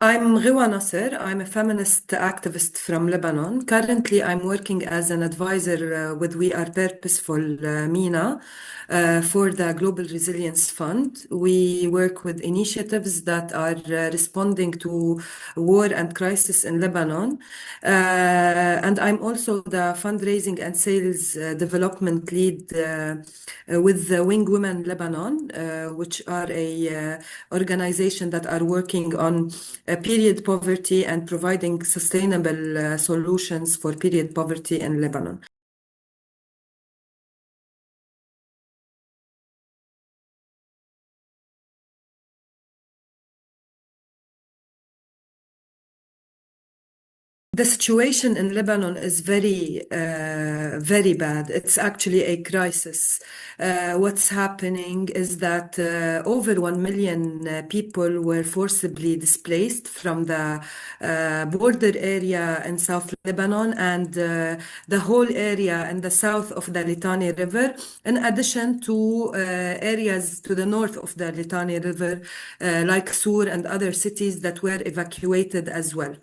I'm Ghewa Nasr. I'm a feminist activist from Lebanon. Currently, I'm working as an advisor with We Are Purposeful MENA for the Global Resilience Fund. We work with initiatives that are responding to war and crisis in Lebanon. And I'm also the fundraising and sales development lead with the Wing Women Lebanon, which are a organization that are working on period poverty and providing sustainable solutions for period poverty in Lebanon. The situation in Lebanon is very bad. It's actually a crisis. What's happening is that over 1 million people were forcibly displaced from the border area in South Lebanon and the whole area in the south of the Litani River, in addition to areas to the north of the Litani River, like Sur and other cities that were evacuated as well.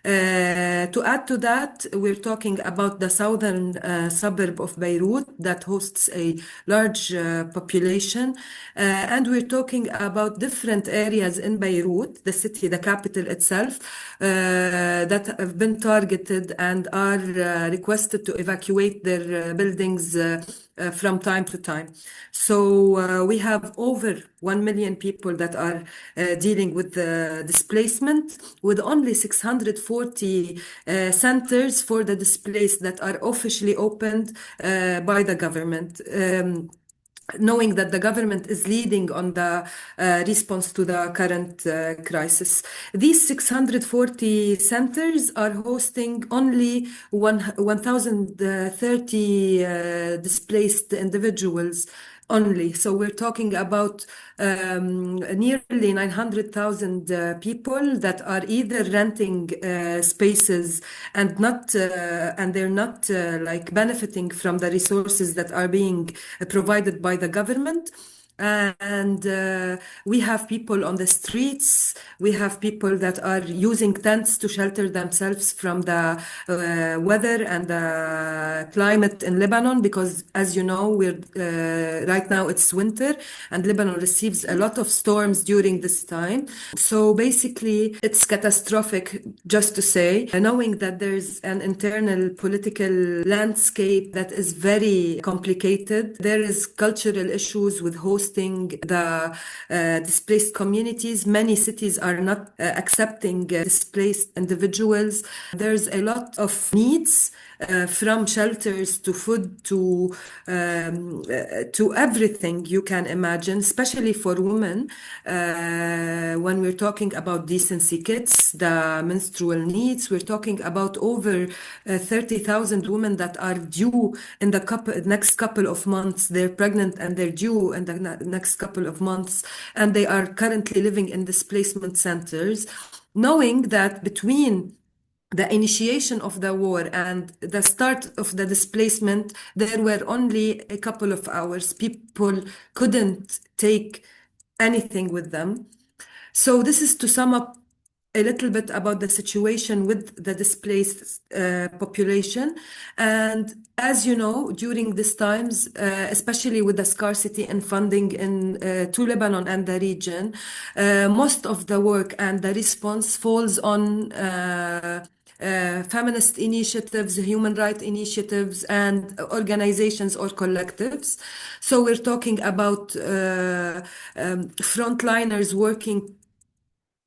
To add to that, we're talking about the southern suburb of Beirut that hosts a large population. And we're talking about different areas in Beirut, the city, the capital itself, that have been targeted and are requested to evacuate their buildings from time to time. So we have over 1 million people that are dealing with the displacement, with only 640 centers for the displaced that are officially opened by the government. Knowing that the government is leading on the response to the current crisis. These 640 centers are hosting only 1,030 displaced individuals only. So we're talking about nearly 900,000 people that are either renting spaces and not and they're not like benefiting from the resources that are being provided by the government. And we have people on the streets. We have people that are using tents to shelter themselves from the weather and the climate in Lebanon, because, as you know, we're right now it's winter and Lebanon receives a lot of storms during this time. So basically, it's catastrophic, just to say, knowing that there's an internal political landscape that is very complicated. There is cultural issues with hosting the displaced communities. Many cities are not accepting displaced individuals. There's a lot of needs from shelters to food to everything you can imagine, especially for women. When we're talking about decency kits, the menstrual needs, we're talking about over 30,000 women that are due in the next couple of months. They're pregnant and they're due in the next couple of months, and they are currently living in displacement centers, knowing that between the initiation of the war and the start of the displacement, there were only a couple of hours. People couldn't take anything with them. So this is to sum up a little bit about the situation with the displaced population. And as you know, during these times, especially with the scarcity in funding to Lebanon and the region, most of the work and the response falls on feminist initiatives, human rights initiatives, and organizations or collectives. So we're talking about frontliners working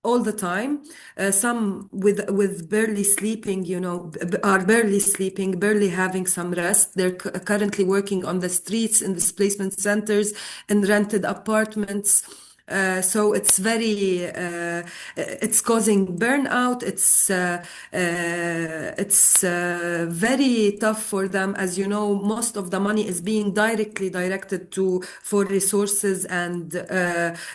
all the time. Some with barely sleeping, are barely sleeping, barely having some rest. They're currently working on the streets, in displacement centers, in rented apartments. So it's it's causing burnout. It's very tough for them. As you know, most of the money is being directly directed for resources and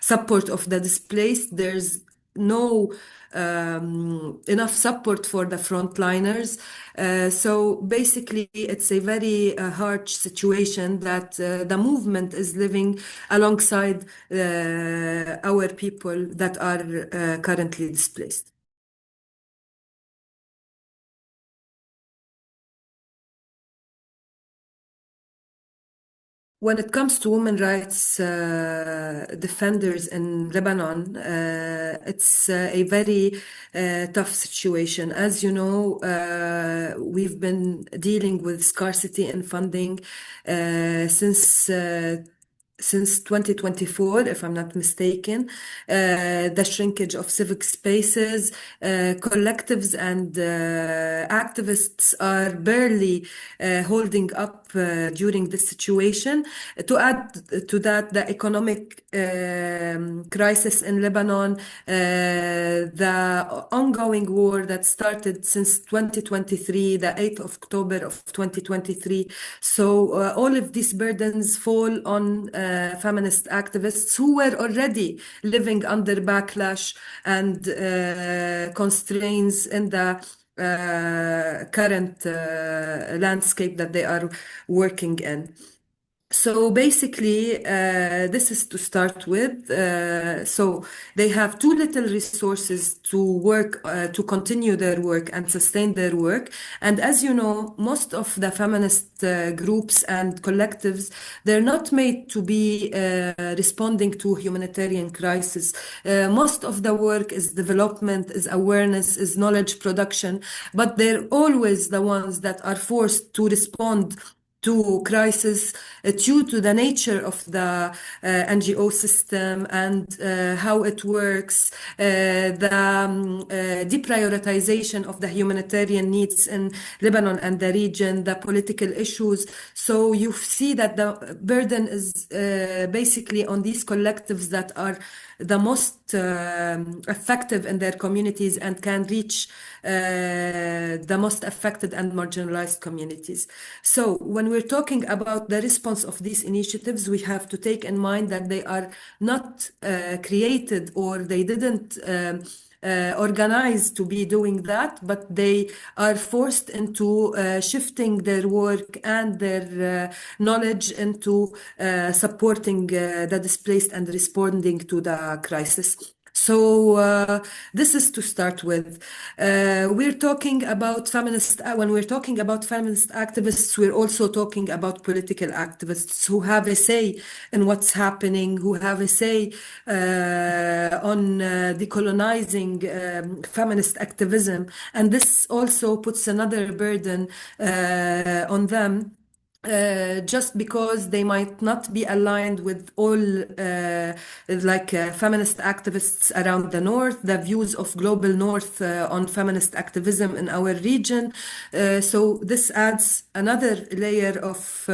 support of the displaced. There's no enough support for the frontliners. So basically, it's a very harsh situation that the movement is living alongside our people that are currently displaced. When it comes to women rights defenders in Lebanon, it's a very tough situation. As you know, we've been dealing with scarcity in funding since 2024, if I'm not mistaken, the shrinkage of civic spaces, collectives and activists are barely holding up during this situation. To add to that, the economic crisis in Lebanon, the ongoing war that started since 2023, the 8th of October of 2023. So all of these burdens fall on feminist activists who were already living under backlash and constraints in the current landscape that they are working in. So basically, this is to start with. So they have too little resources to work, to continue their work and sustain their work. And as you know, most of the feminist groups and collectives, they're not made to be responding to humanitarian crisis. Most of the work is development, is awareness, is knowledge production, but they're always the ones that are forced to respond to crisis due to the nature of the NGO system and how it works, the deprioritization of the humanitarian needs in Lebanon and the region, the political issues. So you see that the burden is basically on these collectives that are the most effective in their communities and can reach the most affected and marginalized communities. So when we're talking about the response of these initiatives, we have to take in mind that they are not created or they didn't organized to be doing that, but they are forced into shifting their work and their knowledge into supporting the displaced and responding to the crisis. So this is to start with. We're talking about feminist. When we're talking about feminist activists, we're also talking about political activists who have a say in what's happening, who have a say on decolonizing feminist activism, and this also puts another burden on them just because they might not be aligned with all feminist activists around the north, the views of global north on feminist activism in our region. So this adds another layer of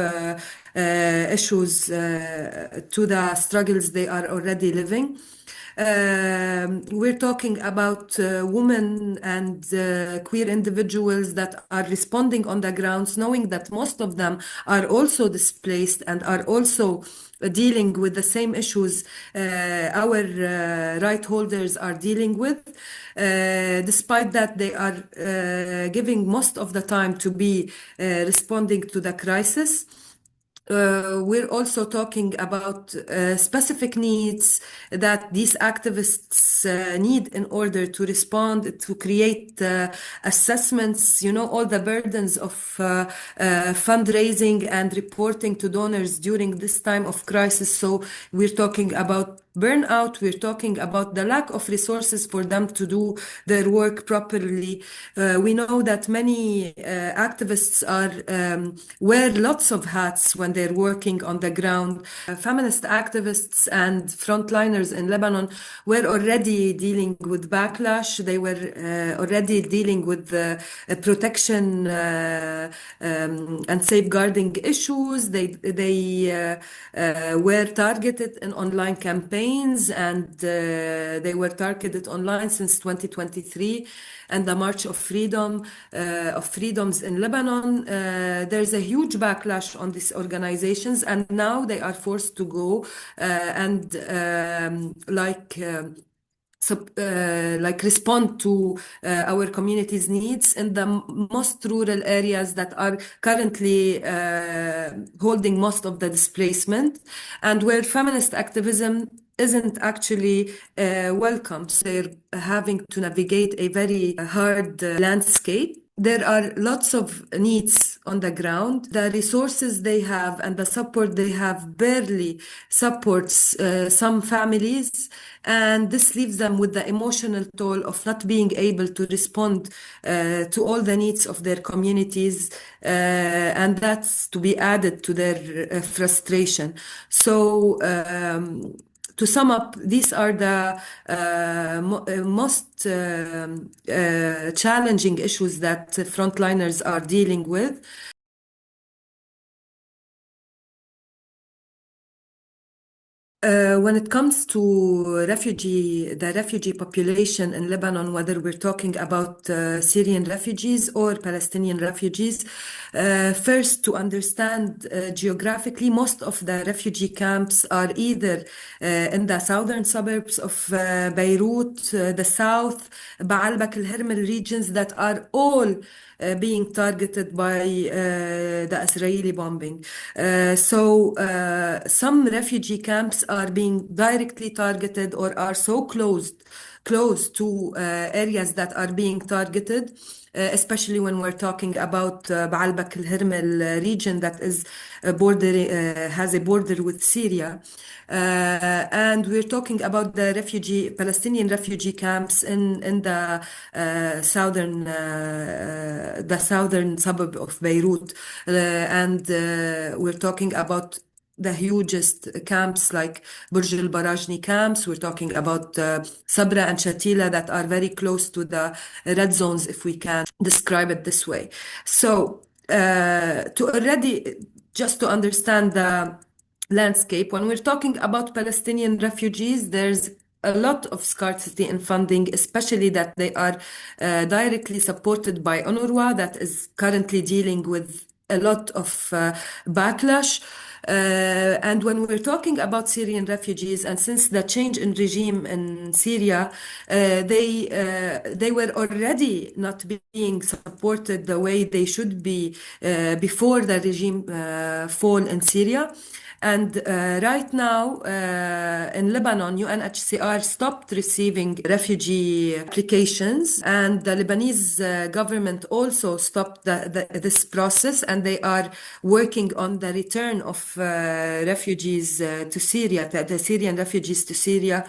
issues to the struggles they are already living. We're talking about women and queer individuals that are responding on the grounds, knowing that most of them are also displaced and are also dealing with the same issues our right holders are dealing with. Despite that, they are giving most of the time to be responding to the crisis. We're also talking about specific needs that these activists need in order to respond, to create assessments, you know, all the burdens of fundraising and reporting to donors during this time of crisis. So we're talking about burnout, we're talking about the lack of resources for them to do their work properly. We know that many activists wear lots of hats when they're working on the ground. Feminist activists and frontliners in Lebanon were already dealing with backlash. They were already dealing with protection and safeguarding issues. They were targeted in online campaigns, and they were targeted online since 2023 and the March of Freedoms in Lebanon. There's a huge backlash on these organizations, and now they are forced to go and like respond to our community's needs in the most rural areas that are currently holding most of the displacement, and where feminist activism isn't actually welcome. So they're having to navigate a very hard landscape. There are lots of needs on the ground. The resources they have and the support they have barely supports some families, and this leaves them with the emotional toll of not being able to respond to all the needs of their communities, and that's to be added to their frustration. So, to sum up, these are the most challenging issues that frontliners are dealing with. When it comes to the refugee population in Lebanon, whether we're talking about Syrian refugees or Palestinian refugees, first to understand geographically, most of the refugee camps are either in the southern suburbs of Beirut, the south, Baalbek al-Hermel regions that are all being targeted by the Israeli bombing. Some refugee camps are being directly targeted or are so close to areas that are being targeted, especially when we're talking about Baalbek al-Hermel region that is has a border with Syria. And we're talking about the Palestinian refugee camps in the southern suburb of Beirut. And we're talking about the hugest camps like Burj al Barajni camps. We're talking about Sabra and Shatila that are very close to the red zones, if we can describe it this way. So, just to understand the landscape, when we're talking about Palestinian refugees, there's a lot of scarcity in funding, especially that they are directly supported by UNRWA, that is currently dealing with a lot of backlash. And when we're talking about Syrian refugees, and since the change in regime in Syria, they were already not being supported the way they should be before the regime fall in Syria. And right now, in Lebanon, UNHCR stopped receiving refugee applications, and the Lebanese government also stopped this process, and they are working on the return of refugees to Syria, the Syrian refugees to Syria.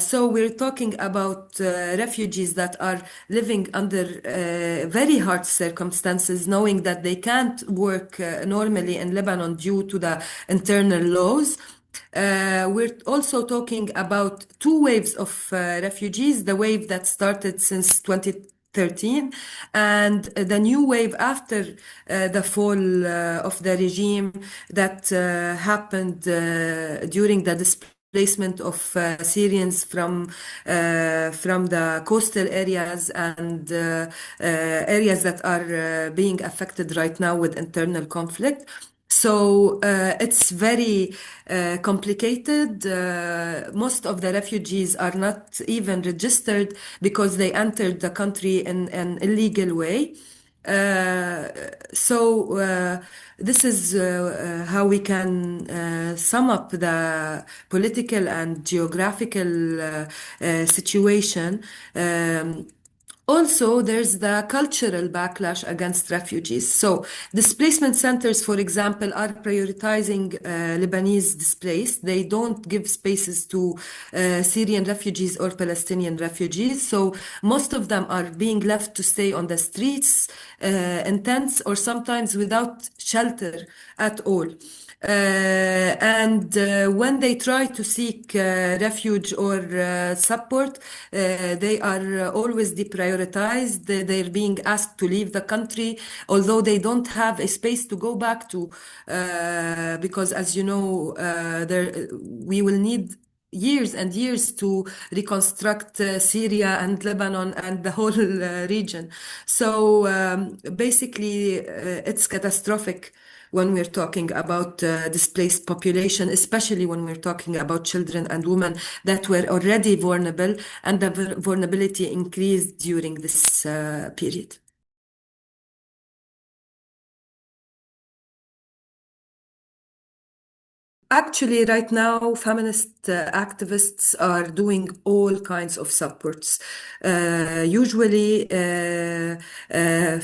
So we're talking about refugees that are living under very hard circumstances, knowing that they can't work normally in Lebanon due to the internal laws. We're also talking about two waves of refugees, the wave that started since 2013 and the new wave after the fall of the regime that happened during the displacement of Syrians from the coastal areas and areas that are being affected right now with internal conflict. So it's very complicated. Most of the refugees are not even registered because they entered the country in an illegal way. Uh, so this is how we can sum up the political and geographical situation. Also, there's the cultural backlash against refugees. So, displacement centers, for example, are prioritizing Lebanese displaced. They don't give spaces to Syrian refugees or Palestinian refugees. So, most of them are being left to stay on the streets in tents or sometimes without shelter at all. And when they try to seek refuge or support, they are always deprioritized. They're being asked to leave the country, although they don't have a space to go back to, because as you know, we will need years and years to reconstruct Syria and Lebanon and the whole region. So basically, it's catastrophic when we're talking about displaced population, especially when we're talking about children and women that were already vulnerable, and the vulnerability increased during this period. Actually, right now, feminist activists are doing all kinds of supports. Usually,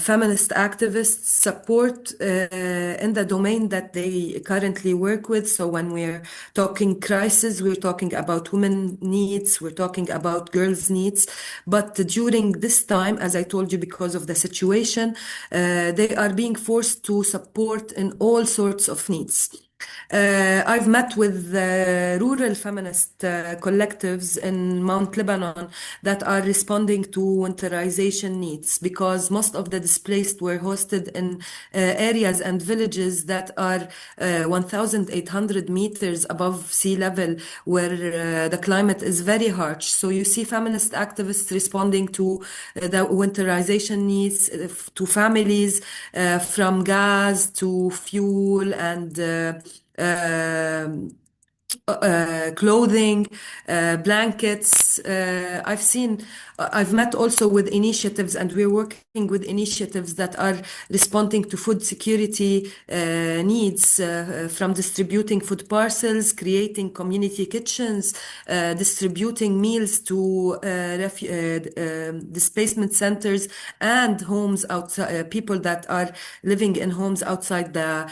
feminist activists support in the domain that they currently work with. So, when we're talking crisis, we're talking about women needs, we're talking about girls' needs. But during this time, as I told you, because of the situation, they are being forced to support in all sorts of needs. I've met with rural feminist collectives in Mount Lebanon that are responding to winterization needs because most of the displaced were hosted in areas and villages that are 1,800 meters above sea level, where the climate is very harsh. So you see feminist activists responding to the winterization needs, to families, from gas to fuel and clothing, blankets. I've met also with initiatives, and we're working with initiatives that are responding to food security needs, from distributing food parcels, creating community kitchens, distributing meals to displacement centers and homes outside, people that are living in homes outside the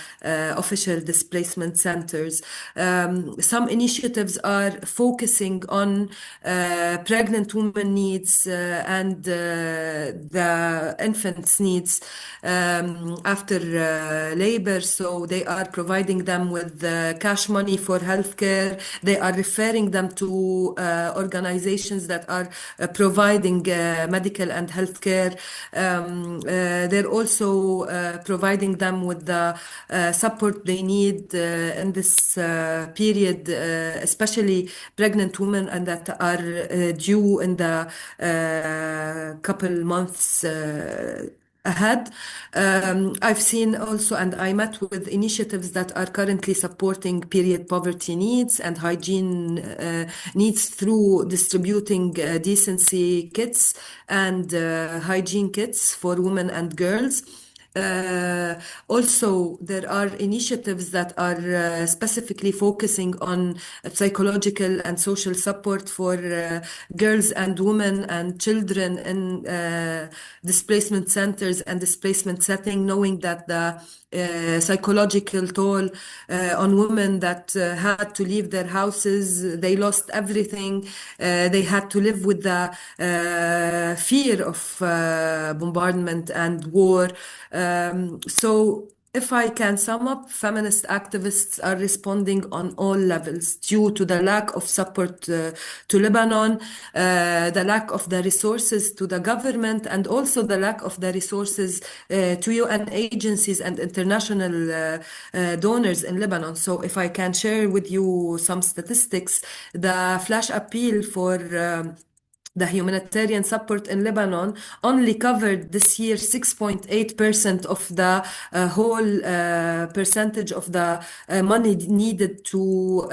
official displacement centers. Some initiatives are focusing on pregnant women needs and the infants' needs after labor. So they are providing them with cash money for healthcare. They are referring them to organizations that are providing medical and healthcare. They're also providing them with the support they need in this period, especially pregnant women and that are due in the couple months ahead. I've seen also, and I met with initiatives that are currently supporting period poverty needs and hygiene needs through distributing decency kits and hygiene kits for women and girls. Also, there are initiatives that are specifically focusing on psychological and social support for girls and women and children in displacement centers and displacement setting, knowing that the psychological toll on women that had to leave their houses, they lost everything, they had to live with the fear of bombardment and war. So if I can sum up, feminist activists are responding on all levels due to the lack of support to Lebanon, the lack of the resources to the government, and also the lack of the resources to UN agencies and international donors in Lebanon. So if I can share with you some statistics, the flash appeal for the humanitarian support in Lebanon only covered this year 6.8% of the whole percentage of the money needed to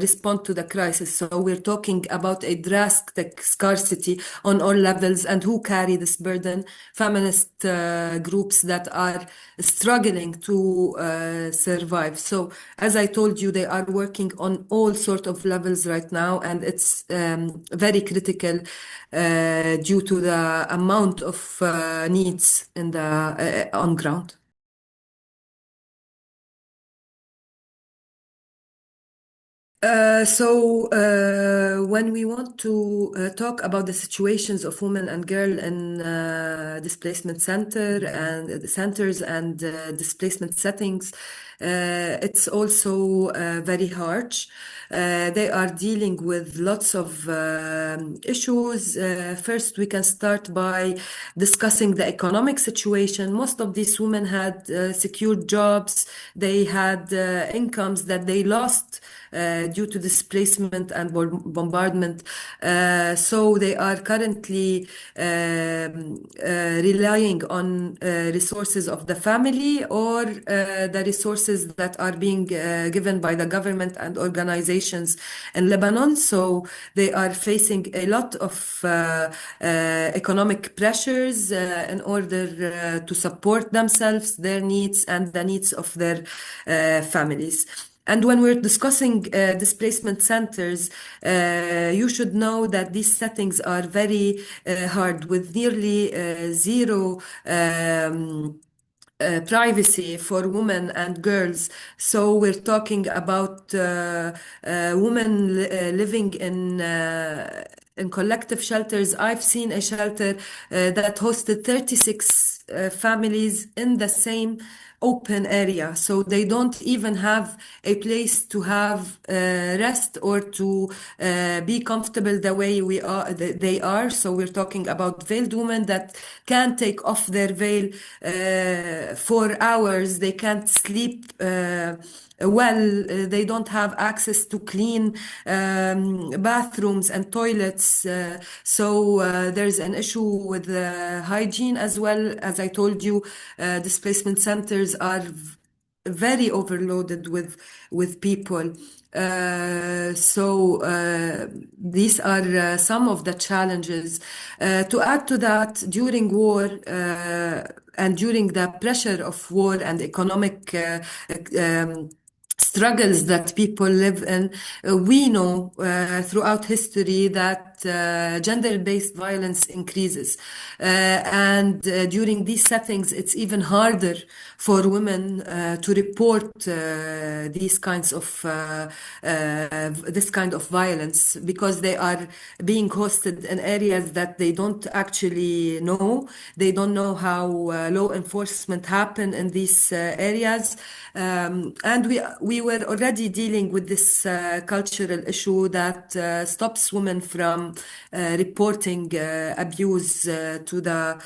respond to the crisis. So we're talking about a drastic scarcity on all levels. And who carry this burden? Feminist groups that are struggling to survive. So as I told you, they are working on all sorts of levels right now, and it's very critical due to the amount of needs in the on ground. When we want to talk about the situations of women and girls in displacement centers and displacement settings, it's also very harsh. They are dealing with lots of issues. First, we can start by discussing the economic situation. Most of these women had secured jobs. They had incomes that they lost due to displacement and bombardment. So they are currently relying on resources of the family or the resources that are being given by the government and organizations in Lebanon. So they are facing a lot of economic pressures in order to support themselves, their needs, and the needs of their families. And when we're discussing displacement centers, you should know that these settings are very hard, with nearly zero privacy for women and girls. So we're talking about women living in collective shelters. I've seen a shelter that hosted 36 families in the same open area, so they don't even have a place to have rest or to be comfortable the way they are. So we're talking about veiled women that can't take off their veil for hours. They can't sleep they don't have access to clean bathrooms and toilets. So there's an issue with hygiene as well. As I told you, displacement centers are very overloaded with people. So these are some of the challenges. To add to that, during war and during the pressure of war and economic struggles that people live in, we know throughout history that gender-based violence increases. And during these settings, it's even harder for women to report this kind of violence, because they are being hosted in areas that they don't actually know. They don't know how law enforcement happen in these areas. And we were already dealing with this cultural issue that stops women from reporting abuse to the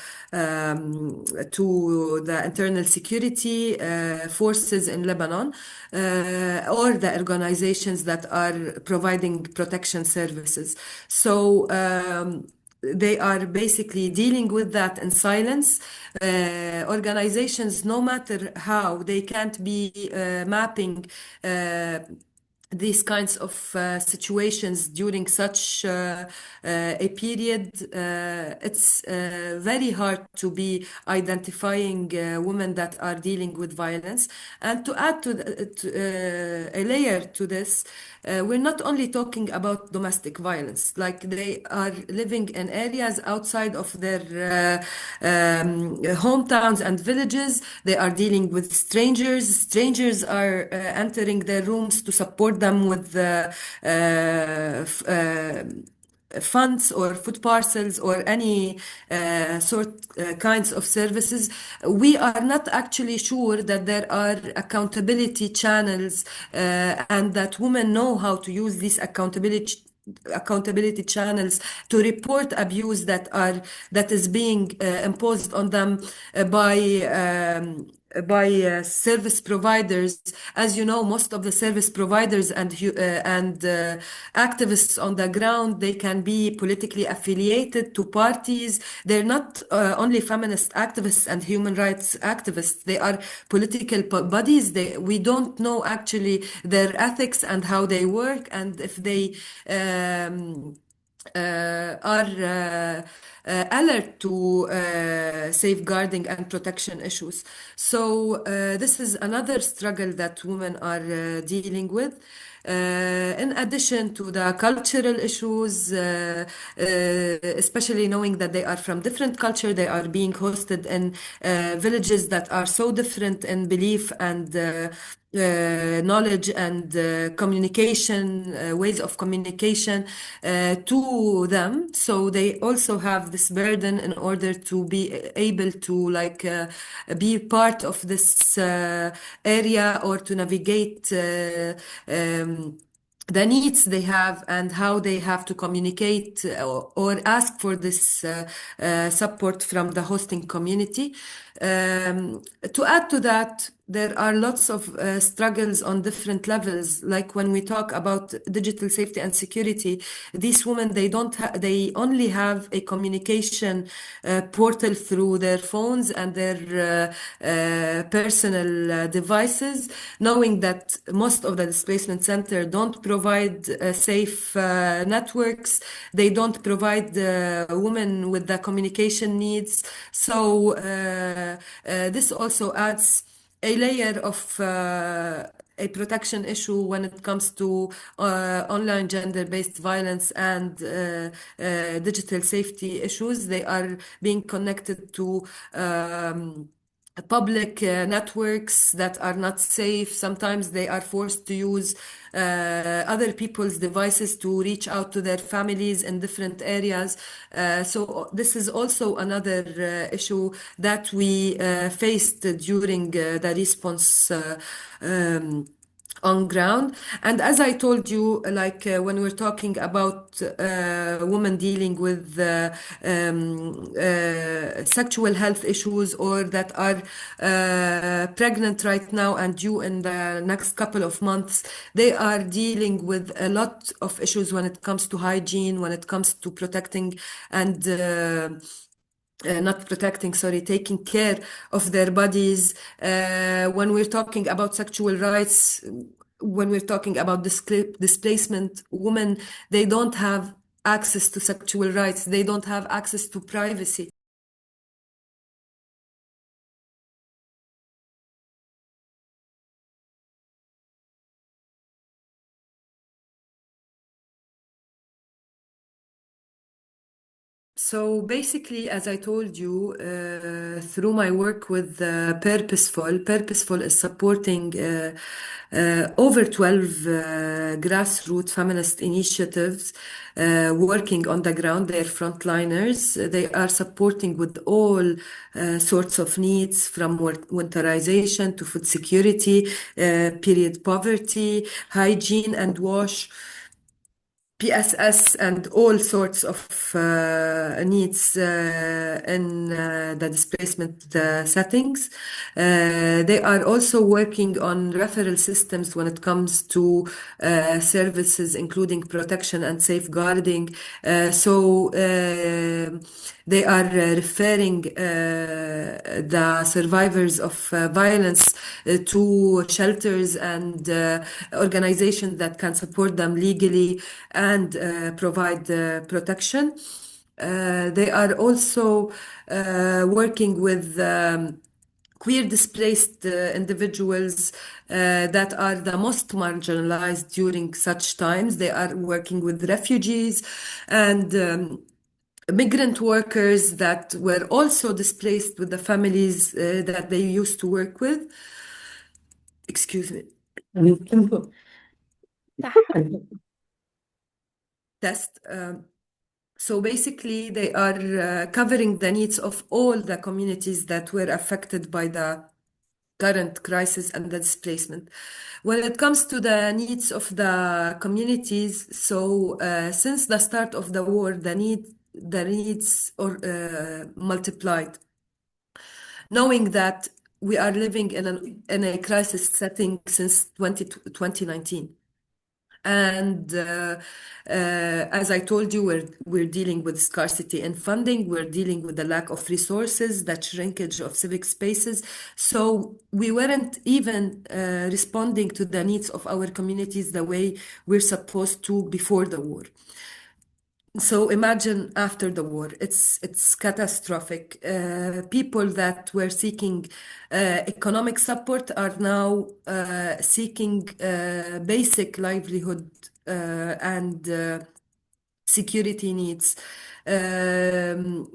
internal security forces in Lebanon, or the organizations that are providing protection services. So they are basically dealing with that in silence. Organizations, no matter how, they can't be mapping these kinds of situations during such a period. It's very hard to be identifying women that are dealing with violence. And to add a layer to this, we're not only talking about domestic violence. Like, they are living in areas outside of their hometowns and villages. They are dealing with strangers. Strangers are entering their rooms to support them with funds or food parcels or any kinds of services. We are not actually sure that there are accountability channels and that women know how to use these accountability channels to report abuse that is being imposed on them by service providers. As you know, most of the service providers and activists on the ground, they can be politically affiliated to parties. They're not only feminist activists and human rights activists. They are political bodies. We don't know actually their ethics and how they work, and if they are alert to safeguarding and protection issues. So this is another struggle that women are dealing with. In addition to the cultural issues, especially knowing that they are from different culture, they are being hosted in villages that are so different in belief and knowledge and communication, ways of communication to them. So they also have this burden in order to be able to be part of this area, or to navigate the needs they have and how they have to communicate or ask for this support from the hosting community. To add to that, there are lots of struggles on different levels. Like when we talk about digital safety and security, these women, they only have a communication portal through their phones and their personal devices, knowing that most of the displacement center don't provide safe networks. They don't provide women with the communication needs. So this also adds a layer of a protection issue when it comes to online gender-based violence and digital safety issues. They are being connected to public networks that are not safe. Sometimes they are forced to use other people's devices to reach out to their families in different areas. So this is also another issue that we faced during the response on ground. And as I told you, like when we're talking about women dealing with sexual health issues or that are pregnant right now and due in the next couple of months, they are dealing with a lot of issues when it comes to hygiene, when it comes to protecting and not protecting, sorry, taking care of their bodies. When we're talking about sexual rights, when we're talking about displacement, women, they don't have access to sexual rights. They don't have access to privacy. So basically, as I told you, through my work with Purposeful is supporting over 12 grassroots feminist initiatives working on the ground. They're frontliners. They are supporting with all sorts of needs from winterization to food security, period poverty, hygiene and wash. PSS and all sorts of needs in the displacement settings. They are also working on referral systems when it comes to services, including protection and safeguarding. They are referring the survivors of violence to shelters and organizations that can support them legally and provide protection. They are also working with queer displaced individuals that are the most marginalized during such times. They are working with refugees and migrant workers that were also displaced with the families that they used to work with. Excuse me. Test. So basically, they are covering the needs of all the communities that were affected by the current crisis and the displacement. When it comes to the needs of the communities, so since the start of the war, the needs are multiplied. Knowing that we are living in a crisis setting since 2019. And as I told you, we're dealing with scarcity in funding, we're dealing with the lack of resources, that shrinkage of civic spaces. So we weren't even responding to the needs of our communities the way we're supposed to before the war. So imagine after the war, it's catastrophic. People that were seeking economic support are now seeking basic livelihood and security needs. To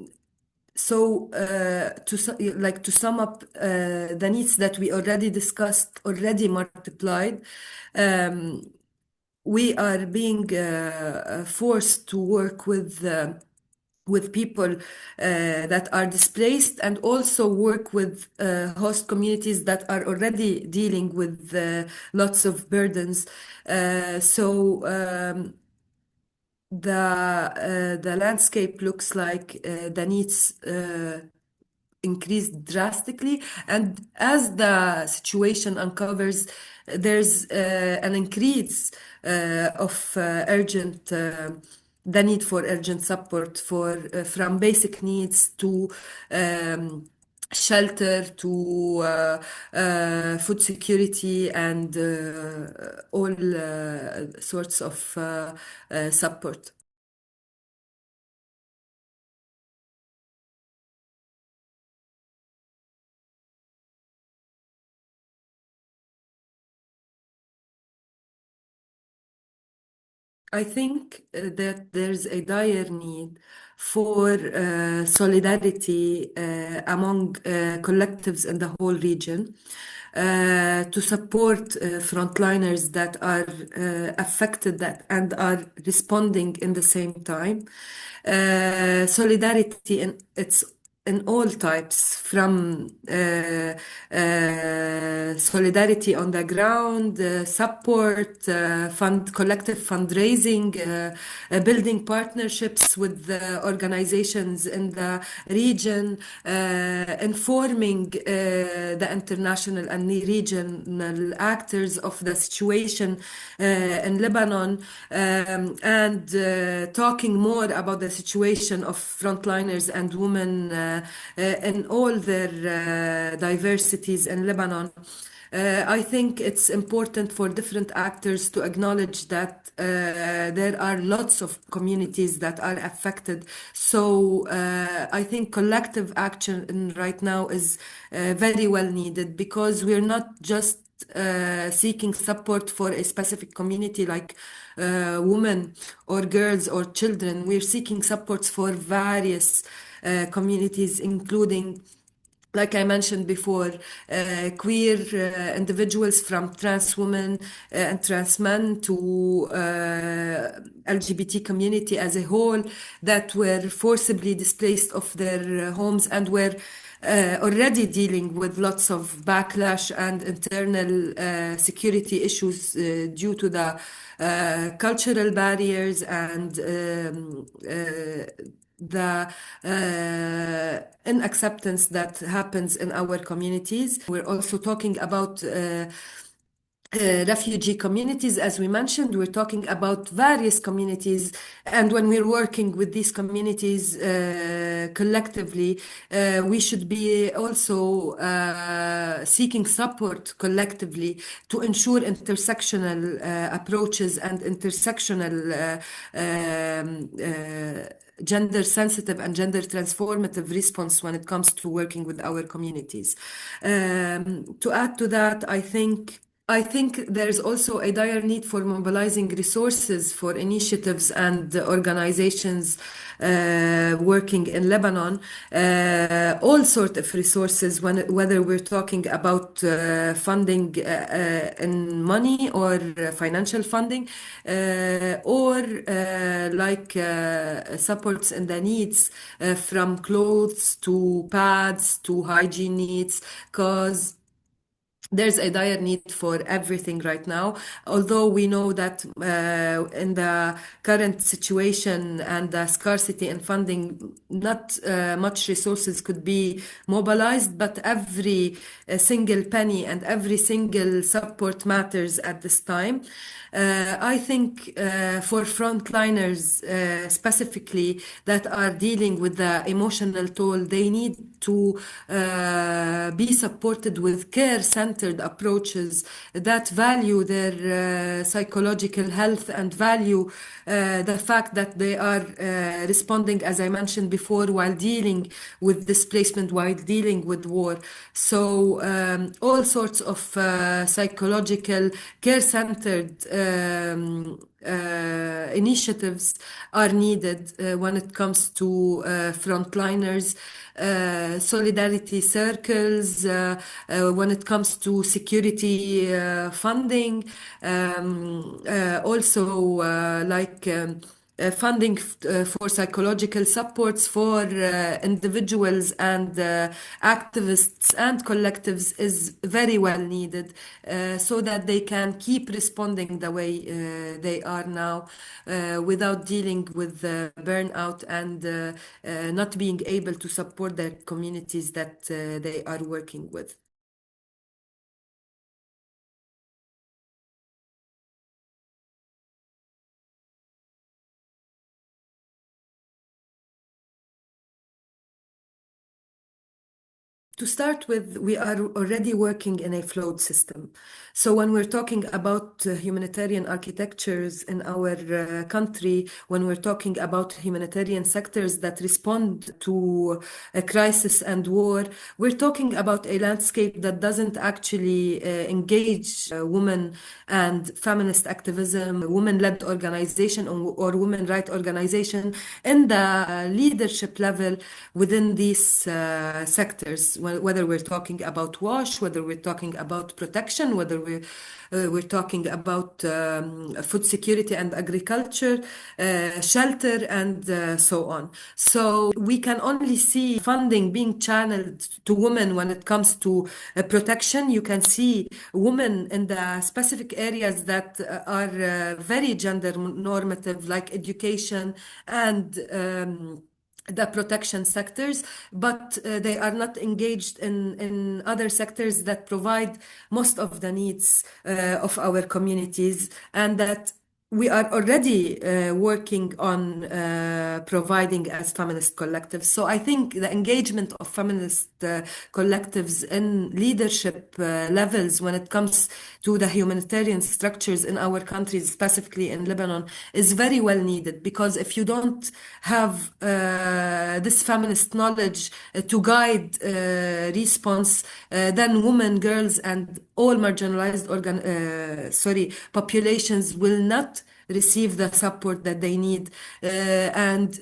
sum up, the needs that we already discussed already multiplied. We are being forced to work with people that are displaced and also work with host communities that are already dealing with lots of burdens. The landscape looks like the needs increased drastically. And as the situation uncovers, there's an increase of urgent. The need for urgent support for from basic needs to shelter to food security and all sorts of support. I think that there's a dire need for solidarity among collectives in the whole region to support frontliners that are affected that and are responding in the same time. Solidarity in its in all types, from solidarity on the ground, support, collective fundraising, building partnerships with the organizations in the region, informing the international and the regional actors of the situation in Lebanon, and talking more about the situation of frontliners and women in all their diversities in Lebanon. I think it's important for different actors to acknowledge that there are lots of communities that are affected. So I think collective action right now is very well needed, because we're not just seeking support for a specific community like women or girls or children. We're seeking supports for various communities, including, like I mentioned before, queer individuals, from trans women and trans men to LGBT community as a whole, that were forcibly displaced of their homes and were already dealing with lots of backlash and internal security issues due to the cultural barriers and the inacceptance that happens in our communities. We're also talking about refugee communities, as we mentioned. We're talking about various communities, and when we're working with these communities collectively, we should be also seeking support collectively to ensure intersectional approaches and intersectional gender sensitive and gender transformative response when it comes to working with our communities. To add to that, I think there's also a dire need for mobilizing resources for initiatives and organizations working in Lebanon, all sorts of resources, whether we're talking about funding in money or financial funding, or like supports in the needs, from clothes to pads to hygiene needs, because there's a dire need for everything right now. Although we know that in the current situation and the scarcity in funding, not much resources could be mobilized, but every single penny and every single support matters at this time. I think for frontliners specifically that are dealing with the emotional toll, they need to be supported with care-centered approaches that value their psychological health and value the fact that they are responding, as I mentioned before, while dealing with displacement, while dealing with war. So all sorts of psychological care-centered initiatives are needed when it comes to frontliners, solidarity circles, when it comes to security funding, also like funding for psychological supports for individuals and activists and collectives is very well needed so that they can keep responding the way they are now without dealing with burnout and not being able to support their communities that they are working with. To start with, we are already working in a flawed system. So when we're talking about humanitarian architectures in our country, when we're talking about humanitarian sectors that respond to a crisis and war, we're talking about a landscape that doesn't actually engage women and feminist activism, women-led organization or women right organization in the leadership level within these sectors, whether we're talking about WASH, whether we're talking about protection, whether we're talking about food security and agriculture, shelter, and so on. So we can only see funding being channeled to women when it comes to protection. You can see women in the specific areas that are very gender normative, like education and the protection sectors, but they are not engaged in other sectors that provide most of the needs of our communities, and that we are already working on providing as feminist collectives. So I think the engagement of feminist collectives in leadership levels when it comes to the humanitarian structures in our countries, specifically in Lebanon, is very well needed, because if you don't have this feminist knowledge to guide response, then women, girls, and all marginalized populations will not receive the support that they need, and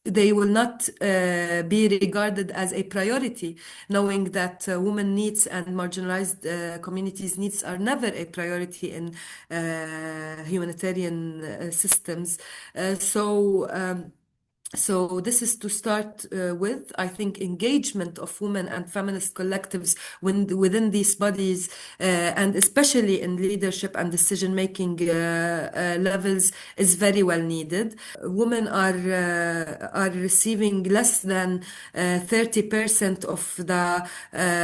they will not be regarded as a priority, knowing that women needs and marginalized communities needs are never a priority in humanitarian systems. So this is to start with. I think engagement of women and feminist collectives within these bodies, and especially in leadership and decision-making levels, is very well needed. Women are receiving less than 30% of the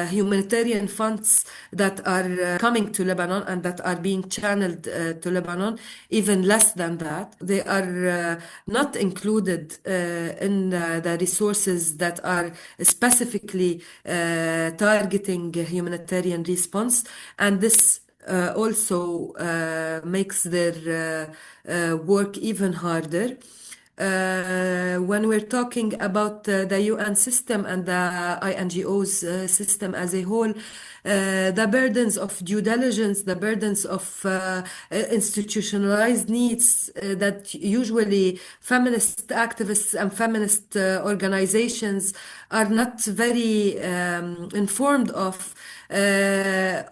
humanitarian funds that are coming to Lebanon and that are being channeled to Lebanon, even less than that. They are not included in the resources that are specifically targeting humanitarian response, and this also makes their work even harder. When we're talking about the UN system and the INGO's system as a whole, the burdens of due diligence, the burdens of institutionalized needs that usually feminist activists and feminist organizations are not very informed of,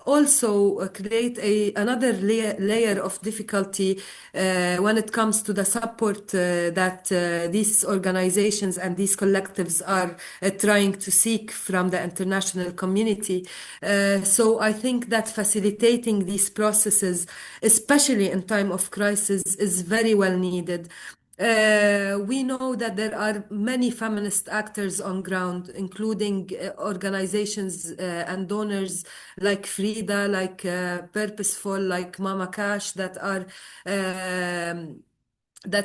also create another layer of difficulty when it comes to the support that these organizations and these collectives are trying to seek from the international community. So I think that facilitating these processes, especially in time of crisis, is very well needed. We know that there are many feminist actors on ground, including organizations and donors like Frida, like Purposeful, like Mama Cash, that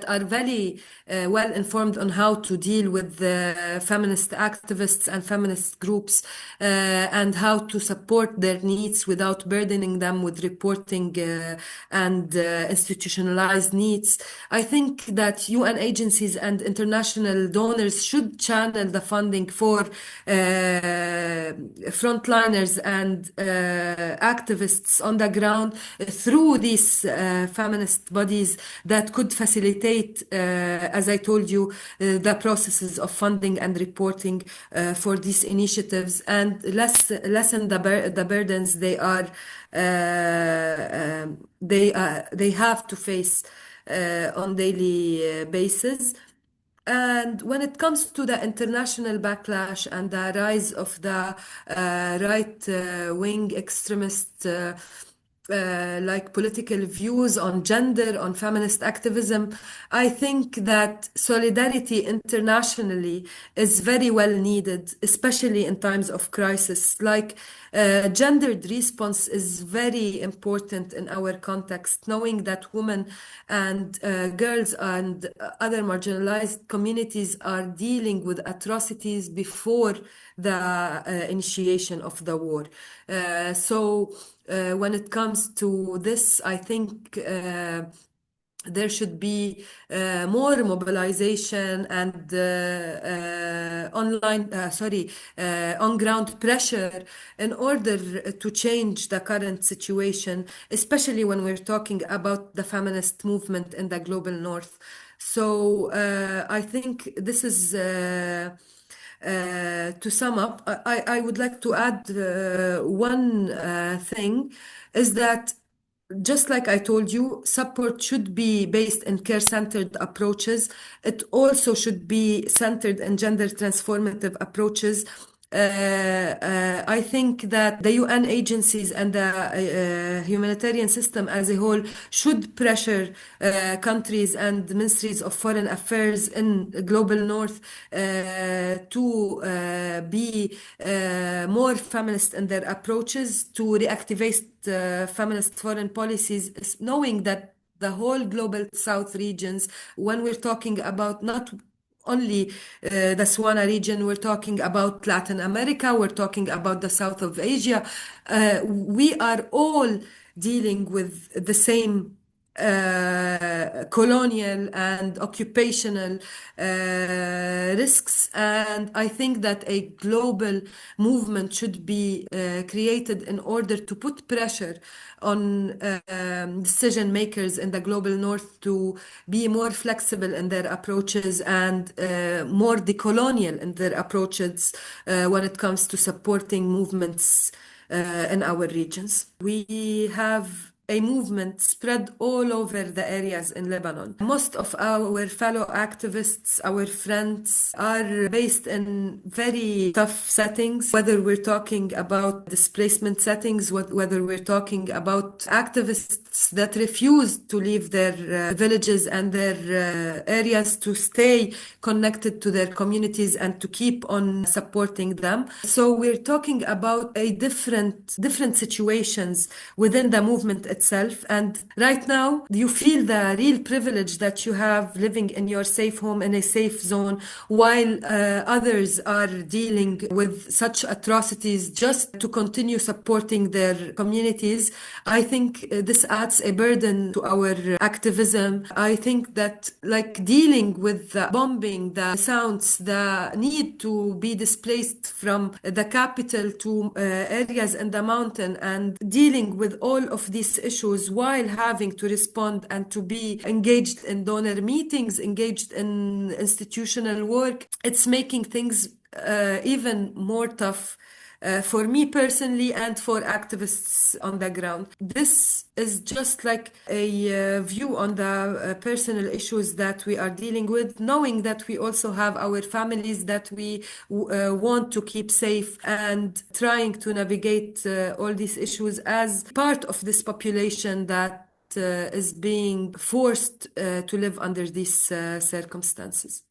are very well informed on how to deal with the feminist activists and feminist groups, and how to support their needs without burdening them with reporting and institutionalized needs. I think that UN agencies and international donors should channel the funding for frontliners and activists on the ground through these feminist bodies that could facilitate, as I told you, the processes of funding and reporting for these initiatives, and lessen the burdens they have to face on daily basis. And when it comes to the international backlash and the rise of the right wing extremist like political views on gender, on feminist activism, I think that solidarity internationally is very well needed, especially in times of crisis. Like gendered response is very important in our context, knowing that women and girls and other marginalized communities are dealing with atrocities before the initiation of the war. When it comes to this, I think there should be more mobilization and on ground pressure in order to change the current situation, especially when we're talking about the feminist movement in the global north. I think this is. To sum up, I would like to add one thing is that just like I told you, support should be based in care-centered approaches. It also should be centered in gender transformative approaches. I think that the UN agencies and the humanitarian system as a whole should pressure countries and ministries of foreign affairs in the global north to be more feminist in their approaches, to reactivate feminist foreign policies, knowing that the whole global south regions, when we're talking about not only the Swana region, we're talking about Latin America, we're talking about the south of Asia. We are all dealing with the same colonial and occupational risks. And I think that a global movement should be created in order to put pressure on decision makers in the global north to be more flexible in their approaches and more decolonial in their approaches when it comes to supporting movements in our regions. We have a movement spread all over the areas in Lebanon. Most of our fellow activists, our friends, are based in very tough settings, whether we're talking about displacement settings, whether we're talking about activists that refuse to leave their villages and their areas to stay connected to their communities and to keep on supporting them. So we're talking about a different situations within the movement itself. And right now, you feel the real privilege that you have living in your safe home in a safe zone, while others are dealing with such atrocities just to continue supporting their communities. I think this adds a burden to our activism. I think that like dealing with the bombing, the sounds, the need to be displaced from the capital to areas in the mountain and dealing with all of these issues while having to respond and to be engaged in donor meetings, engaged in institutional work, it's making things even more tough for me personally and for activists on the ground. This is just like a view on the personal issues that we are dealing with, knowing that we also have our families that we want to keep safe and trying to navigate all these issues as part of this population that is being forced to live under these circumstances.